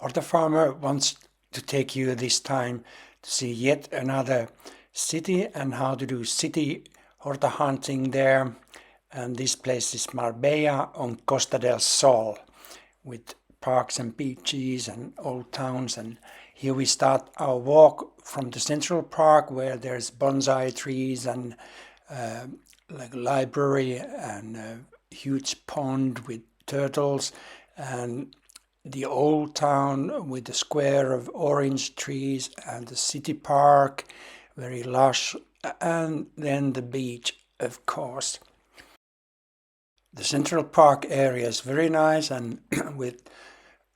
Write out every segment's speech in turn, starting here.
Hortafarmer wants to take you this time to see yet another city and how to do city horta hunting there. And this place is Marbella on Costa del Sol, with parks and beaches and old towns. And here we start our walk from the central park, where there's bonsai trees and like a library and a huge pond with turtles, and the old town with the square of orange trees and the city park, very lush, and then the beach, of course. The central park area is very nice and with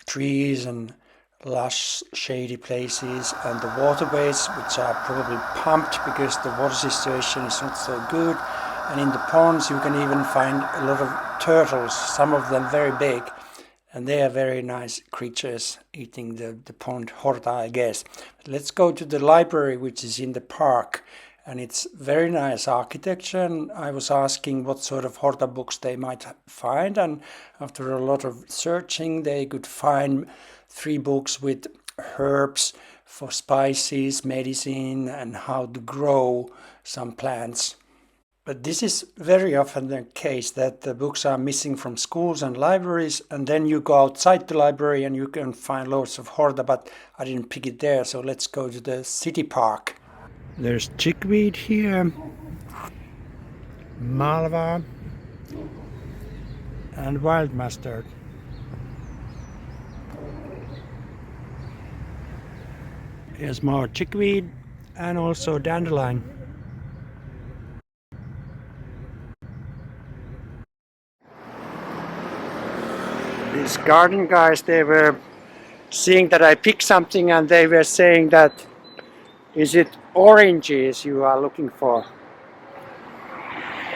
trees and lush shady places, and the waterways, which are probably pumped because the water situation is not so good. And in the ponds you can even find a lot of turtles, some of them very big, and they are very nice creatures eating the pond horta, I guess. But let's go to the library, which is in the park, and it's very nice architecture. And I was asking what sort of horta books they might find, and after a lot of searching they could find 3 books with herbs for spices, medicine, and how to grow some plants. But this is very often the case, that the books are missing from schools and libraries, and then you go outside the library and you can find loads of horta, but I didn't pick it there, so let's go to the city park. There's chickweed here, malva, and wild mustard. Here's more chickweed and also dandelion. These garden guys, they were seeing that I picked something, and they were saying that, is it oranges you are looking for?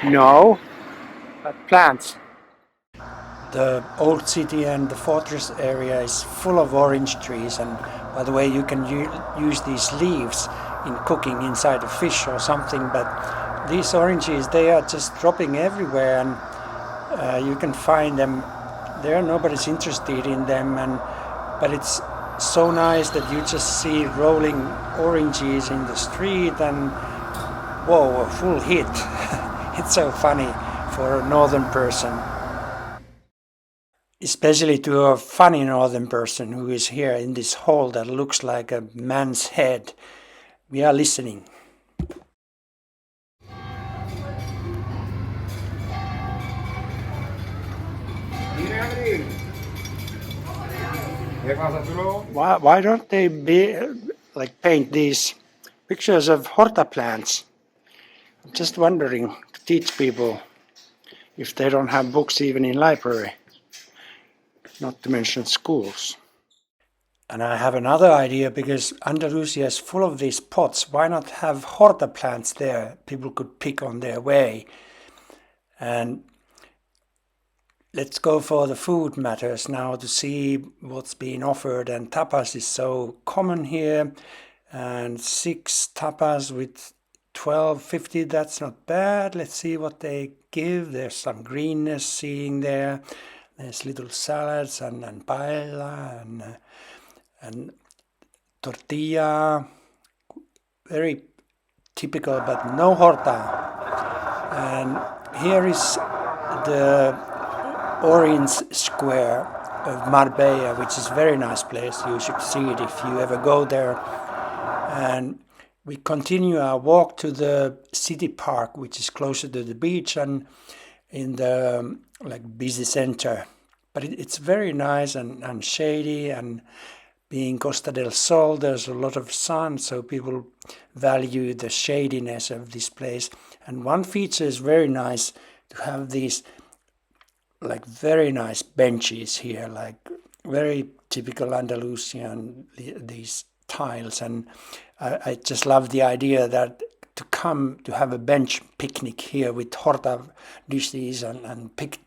No, but plants. The old city and the fortress area is full of orange trees, and by the way, you can use these leaves in cooking inside a fish or something, but these oranges, they are just dropping everywhere, and you can find them there. Nobody's interested in them, but it's so nice that you just see rolling oranges in the street, and whoa, a full hit. It's so funny for a northern person. Especially to a funny northern person who is here in this hole that looks like a man's head. We are listening. Why don't they paint these pictures of horta plants? I'm just wondering, to teach people if they don't have books even in library, not to mention schools. And I have another idea, because Andalusia is full of these pots. Why not have horta plants there? People could pick on their way. And let's go for the food matters now to see what's being offered. And tapas is so common here, and 6 tapas with 12.50, that's not bad. Let's see what they give. There's some greenness seeing there. There's little salads and paella and tortilla, very typical, but no horta. And here is the orange square of Marbella, which is a very nice place. You should see it if you ever go there. And we continue our walk to the city park, which is closer to the beach and in the busy center. But it's very nice and shady, and being Costa del Sol, there's a lot of sun, so people value the shadiness of this place. And one feature is very nice, to have these very nice benches here, very typical Andalusian, these tiles. And I just love the idea that to come to have a bench picnic here with horta dishes and pick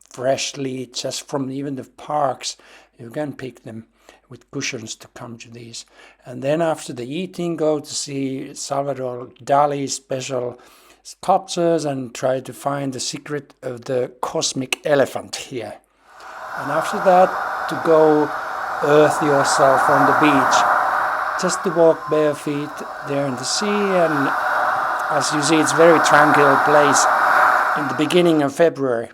freshly just from even the parks. You can pick them with cushions to come to these. And then after the eating, go to see Salvador Dali's special sculptures and try to find the secret of the cosmic elephant here. And after that, to go earth yourself on the beach. Just to walk bare feet there in the sea, and as you see, it's a very tranquil place in the beginning of February.